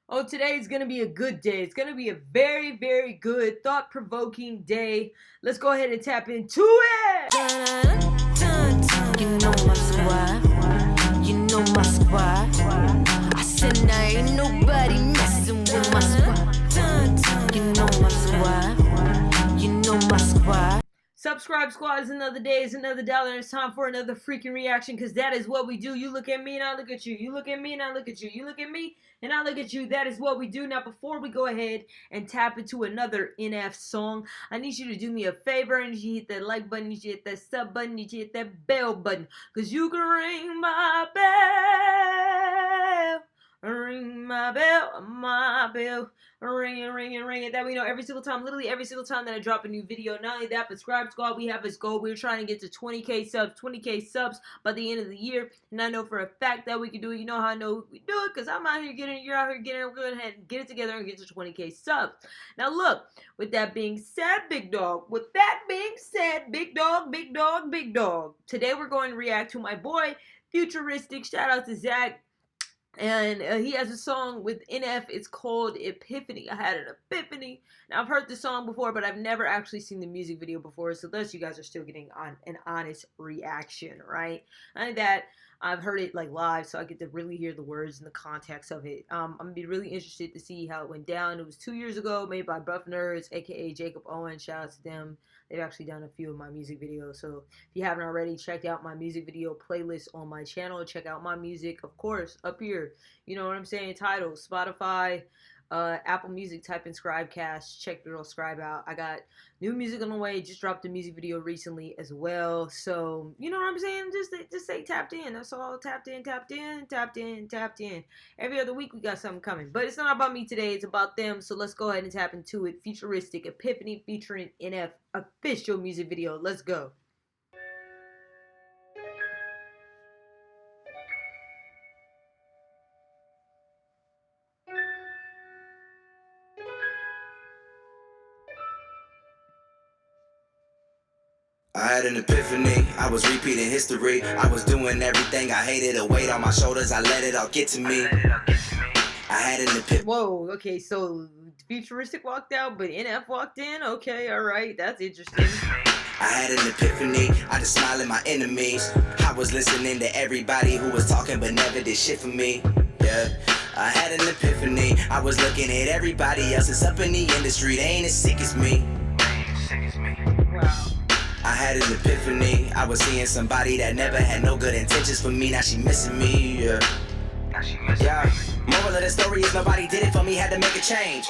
Oh, today is going to be a good day. It's going to be a very, very good, thought-provoking day. Let's go ahead and tap into it. You know my squad. You know my squad. I said now ain't nobody messing with my squad. You know my squad. You know my squad. Subscribe Squad is another day, is another dollar, and it's time for another freaking reaction, because that is what we do. You look at me and I look at you. You look at me and I look at you. You look at me and I look at you. That is what we do. Now, before we go ahead and tap into another NF song, I need you to do me a favor. I need you to hit that like button. I need you to hit that sub button. I need you to hit that bell button, because you can ring my bell. Ring my bell, ring it. That we know every single time, literally every single time that I drop a new video. Not only that, but Scribe Squad, we have this goal. We're trying to get to 20K subs by the end of the year. And I know for a fact that we can do it. You know how I know we do it? Because I'm out here getting it, you're out here getting it. We're going to go ahead and get it together and get to 20K subs. Now look, with that being said, big dog, big dog, today we're going to react to my boy, Futuristic. Shout out to Zach. And he has a song with NF. It's called Epiphany. I had an epiphany. Now, I've heard the song before, but I've never actually seen the music video before. So thus, you guys are still getting an honest reaction, right? And that I've heard it like live, so I get to really hear the words and the context of it. I'm gonna be really interested to see how it went down. It was 2 years ago, made by Buff Nerds, aka Jacob Owen. Shout out to them. They've actually done a few of my music videos. So if you haven't already, check out my music video playlist on my channel. Check out my music, of course, up here. You know what I'm saying? Titles, Spotify, Apple Music, type in ScribeCash. Check TheRealScribe out. I got new music on the way. Just dropped a music video recently as well. So, you know what I'm saying? Just say tapped in. That's all. Tapped in. Every other week we got something coming. But it's not about me today. It's about them. So let's go ahead and tap into it. Futuristic Epiphany featuring NF official music video. Let's go. I had an epiphany, I was repeating history. I was doing everything I hated, a weight on my shoulders, I let it all get to me. I had an epiphany. Whoa, okay, so Futuristic walked out, but NF walked in? Okay, alright, that's interesting. I had an epiphany, I just smiled at my enemies. I was listening to everybody who was talking but never did shit for me. Yeah, I had an epiphany, I was looking at everybody else that's up in the industry, they ain't as sick as me. Wow. I had an epiphany, I was seeing somebody that never had no good intentions for me, now she missing me, yeah. Moral of the story is nobody did it for me, had to make a change.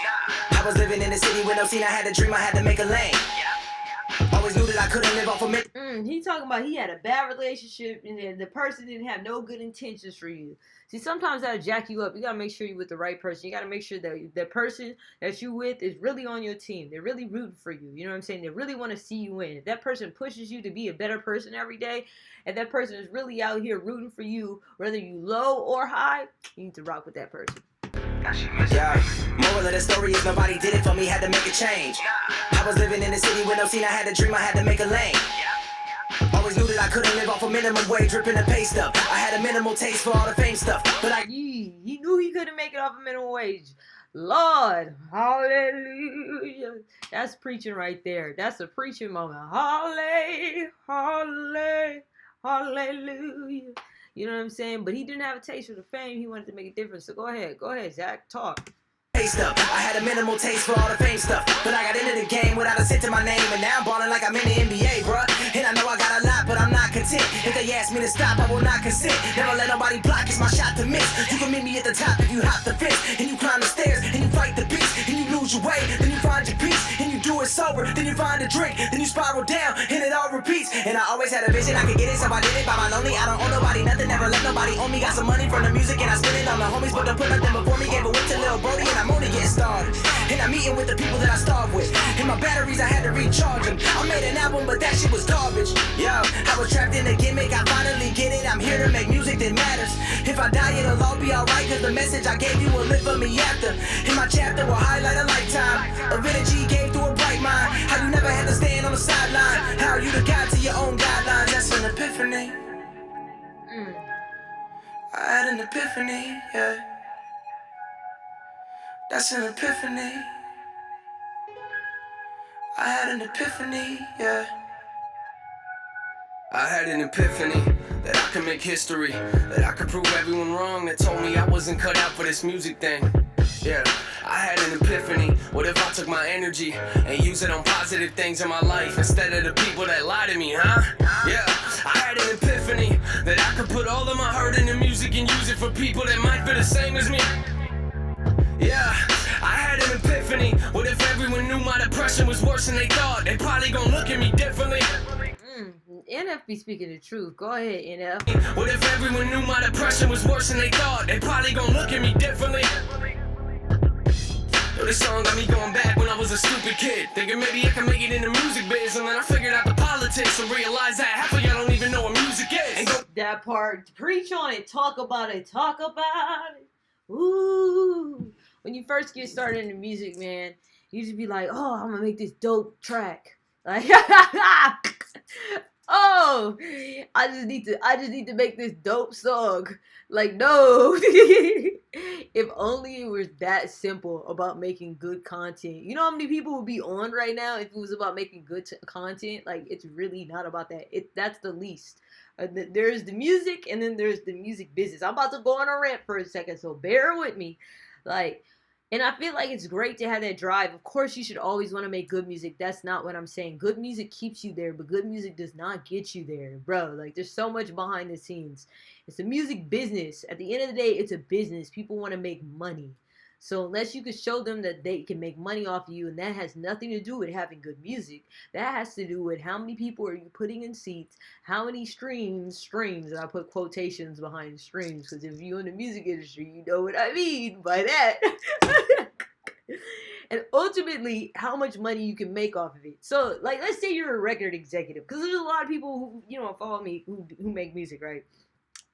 I was living in the city with no scene, I had a dream, I had to make a lane. Always knew that I couldn't live off of me. He talking about he had a bad relationship and the person didn't have no good intentions for you. See, sometimes that'll jack you up. You gotta make sure you're with the right person. You gotta make sure that the person that you with is really on your team. They're really rooting for you. You know what I'm saying? They really want to see you win. If that person pushes you to be a better person every day, and that person is really out here rooting for you, whether you low or high, you need to rock with that person. Yeah, moral of the story is nobody did it for me, had to make a change. I was living in the city with no scene, I had a dream, I had to make a lane. Always knew that I couldn't live off a minimum wage, dripping a pay stuff. I had a minimal taste for all the fame stuff, but he knew he couldn't make it off a minimum wage. Lord, hallelujah. That's preaching right there. That's a preaching moment. Hallelujah. You know what I'm saying? But he didn't have a taste for the fame. He wanted to make a difference. So go ahead, Zach, talk. Stuff. I had a minimal taste for all the fame stuff, but I got into the game without a cent to my name, and now I'm balling like I'm in the NBA, bruh. And I know I got a lot, but I'm not content. If they ask me to stop, I will not consent. Never let nobody block, it's my shot to miss. You can meet me at the top if you hop the fence, and you climb the stairs, and you fight the beast, and you lose your way, then you find your peace, and you do it sober, then you find a drink, then you spiral down, and it all repeats. And I always had a vision, I could get it, so I did it by my lonely. I don't owe nobody nothing, never let nobody own me. Got some money from the music, and I spend it on the homies, but don't put nothing before me. Gave a whip to Lil Brody, and I'm only getting started. And I'm eating with the people that I starve with. And my batteries, I had to recharge them. I made an album, but that shit was garbage. Yo, I was trapped in a gimmick, I finally get it. I'm here to make music that matters. If I die, it'll all be alright, cause the message I gave you will live for me after. And my chapter will highlight a lifetime of energy gave through a bright mind. How you never had to stand on the sideline. How you the guide to your own guidelines. That's an epiphany. I had an epiphany, yeah. That's an epiphany. I had an epiphany, yeah. I had an epiphany that I could make history, that I could prove everyone wrong that told me I wasn't cut out for this music thing. Yeah, I had an epiphany. What if I took my energy and used it on positive things in my life instead of the people that lie to me, huh? Yeah, I had an epiphany that I could put all of my heart into music and use it for people that might be the same as me. Yeah, I had an epiphany. What if everyone knew my depression was worse than they thought? They probably gonna look at me differently. NF be speaking the truth. Go ahead, NF. What if everyone knew my depression was worse than they thought? They probably gonna look at me differently. Yo, this song got me going back when I was a stupid kid, thinking maybe I can make it in the music biz, and then I figured out the politics and realized that half of y'all don't even know what music is. That part, preach on it, talk about it, talk about it. Ooh. When you first get started in the music, man, you just be like, oh, I'm gonna make this dope track. Like, oh, I just need to make this dope song. Like, no. If only it was that simple about making good content. You know how many people would be on right now if it was about making good content? Like, it's really not about that. That's the least. There's the music, and then there's the music business. I'm about to go on a rant for a second, so bear with me. Like, and I feel like it's great to have that drive. Of course, you should always want to make good music. That's not what I'm saying. Good music keeps you there, but good music does not get you there, bro. Like, there's so much behind the scenes. It's a music business. At the end of the day, it's a business. People want to make money. So unless you can show them that they can make money off of you, and that has nothing to do with having good music, that has to do with how many people are you putting in seats, how many streams, and I put quotations behind streams, because if you're in the music industry, you know what I mean by that. And ultimately, how much money you can make off of it. So, like, let's say you're a record executive, because there's a lot of people who, you know, follow me who make music, right?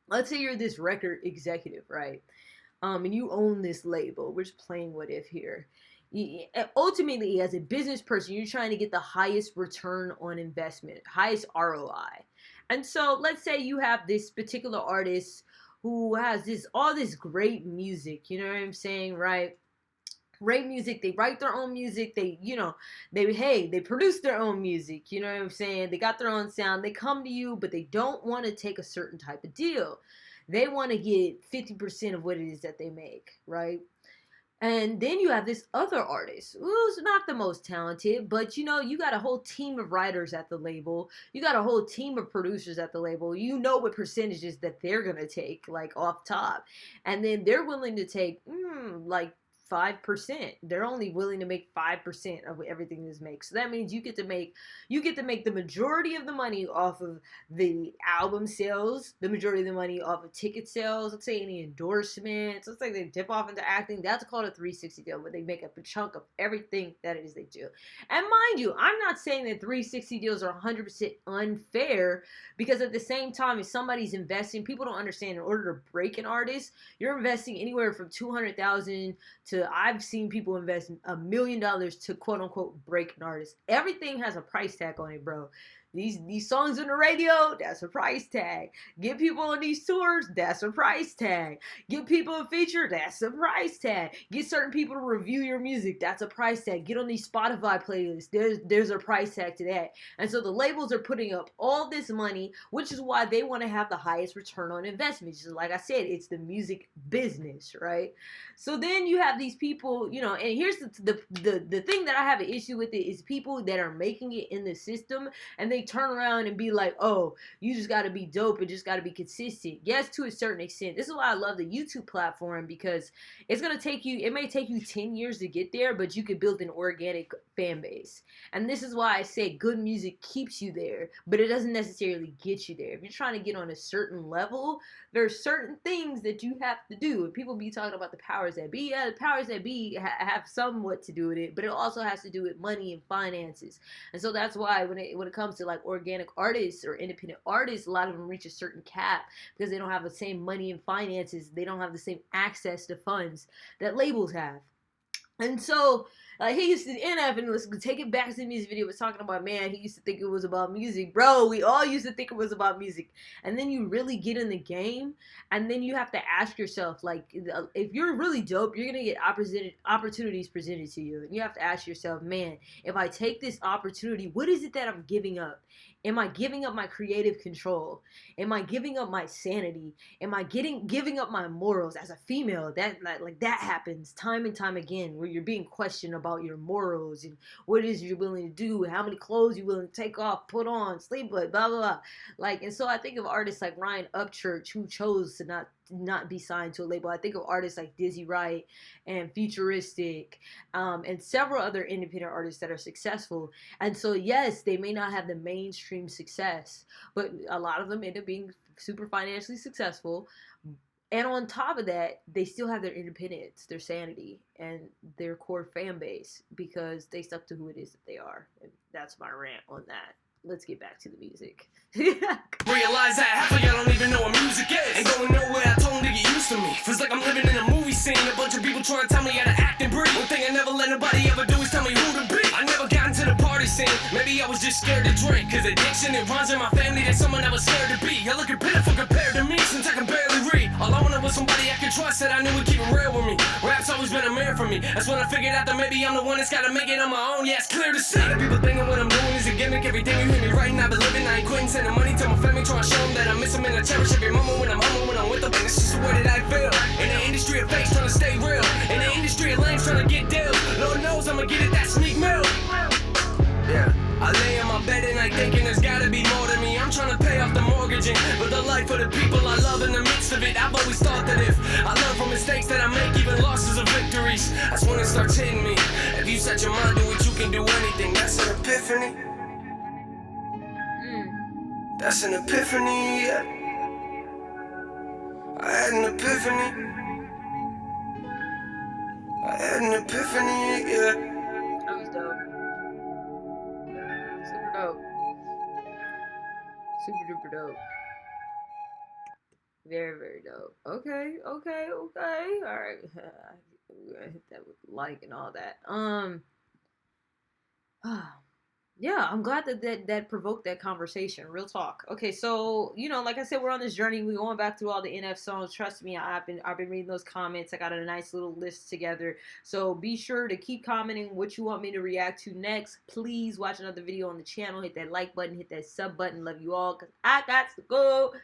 Let's say you're this record executive, right? And you own this label. We're just playing what if here. Ultimately, as a business person, you're trying to get the highest return on investment, highest ROI. And so let's say you have this particular artist who has all this great music, you know what I'm saying, right? Great music. They write their own music. They produce their own music. You know what I'm saying? They got their own sound. They come to you, but they don't want to take a certain type of deal. They want to get 50% of what it is that they make, right? And then you have this other artist who's not the most talented, but you know, you got a whole team of writers at the label. You got a whole team of producers at the label. You know what percentages that they're going to take, like, off top. And then they're willing to take, like, 5%. They're only willing to make 5% of everything this makes. So that means you get to make the majority of the money off of the album sales, the majority of the money off of ticket sales, let's say any endorsements, let's say they dip off into acting. That's called a 360 deal, where they make up a chunk of everything that it is they do. And mind you, I'm not saying that 360 deals are 100% unfair, because at the same time, if somebody's investing, people don't understand, in order to break an artist, you're investing anywhere from $200,000 to, I've seen people invest $1 million to quote unquote break an artist. Everything has a price tag on it, bro. These songs on the radio, that's a price tag. Get people on these tours, that's a price tag. Get people a feature, that's a price tag. Get certain people to review your music, that's a price tag. Get on these Spotify playlists, there's a price tag to that. And so the labels are putting up all this money, which is why they want to have the highest return on investment. Just like I said, it's the music business, right? So then you have these people, you know, and here's the thing that I have an issue with it is people that are making it in the system, and they turn around and be like, oh, you just got to be dope and just got to be consistent. Yes, to a certain extent. This is why I love the YouTube platform, because it may take you 10 years to get there, but you could build an organic fan base. And this is why I say good music keeps you there, but it doesn't necessarily get you there. If you're trying to get on a certain level, there's certain things that you have to do. And people be talking about the powers that be. Yeah, the powers that be have somewhat to do with it, but it also has to do with money and finances. And so that's why when it comes to like organic artists or independent artists, a lot of them reach a certain cap because they don't have the same money and finances. They don't have the same access to funds that labels have. And so, like, he used to NF, and let's take it back to the music video. Was talking about, man, he used to think it was about music, bro. We all used to think it was about music, and then you really get in the game, and then you have to ask yourself, like, if you're really dope, you're gonna get opportunities presented to you, and you have to ask yourself, man, if I take this opportunity, what is it that I'm giving up? Am I giving up my creative control? Am I giving up my sanity? Am I giving up my morals as a female? That happens time and time again, where you're being questioned about your morals and what it is you're willing to do, how many clothes you're willing to take off, put on, sleep with, blah blah blah. Like, and so I think of artists like Ryan Upchurch, who chose to not be signed to a label. I think of artists like Dizzy Wright and Futuristic, and several other independent artists that are successful. And so, yes, they may not have the mainstream success, but a lot of them end up being super financially successful. And on top of that, they still have their independence, their sanity, and their core fan base, because they stuck to who it is that they are. And that's my rant on that. Let's get back to the music. Realize that half of y'all don't even know what music is. Ain't going nowhere, I told them to get used to me. Feels like I'm living in a movie scene. A bunch of people trying to tell me how to act and breathe. One thing I never let nobody ever do is tell me who to be. I never got into the party scene. Maybe I was just scared to drink. Cause addiction, it runs in my family. That's someone I was scared to be. Y'all looking pitiful compared to me, since I can barely read. All I wanted was somebody I could trust that I knew would keep it real with me. Rap's always been a mirror for me. That's when I figured out that maybe I'm the one that's gotta make it on my own. Yeah, it's clear to see. A lot of people thinking what I'm doing is a gimmick. Everything you hear me writing, I've been living. I ain't quitting, sending money to my family, trying to show them that I miss them and I cherish every moment when I'm home, when I'm with them. And it's just the way that I feel. In the industry of fakes, trying to stay real. In the industry of lames, trying to get deals. Lord knows I'ma get it, that sneak milk. Yeah, I lay in my bed and I thinking there's gotta be more to me. I'm trying to pay off the mortgaging, but the life of the people I love in the midst of it. I've always thought that if I learn from mistakes that I make, even losses are victories. That's when it starts hitting me. If you set your mind to it, you can do anything. That's an epiphany. That's an epiphany, yeah. I had an epiphany. I had an epiphany, yeah. That was dope. Super dope. Super duper dope. Very, very dope. Okay. Alright. We're gonna hit that with like and all that. Yeah, I'm glad that provoked that conversation. Real talk. Okay, so like I said, we're on this journey. We're going back through all the NF songs. Trust me, I've been reading those comments. I got a nice little list together. So be sure to keep commenting what you want me to react to next. Please watch another video on the channel. Hit that like button. Hit that sub button. Love you all. Cause I got to go.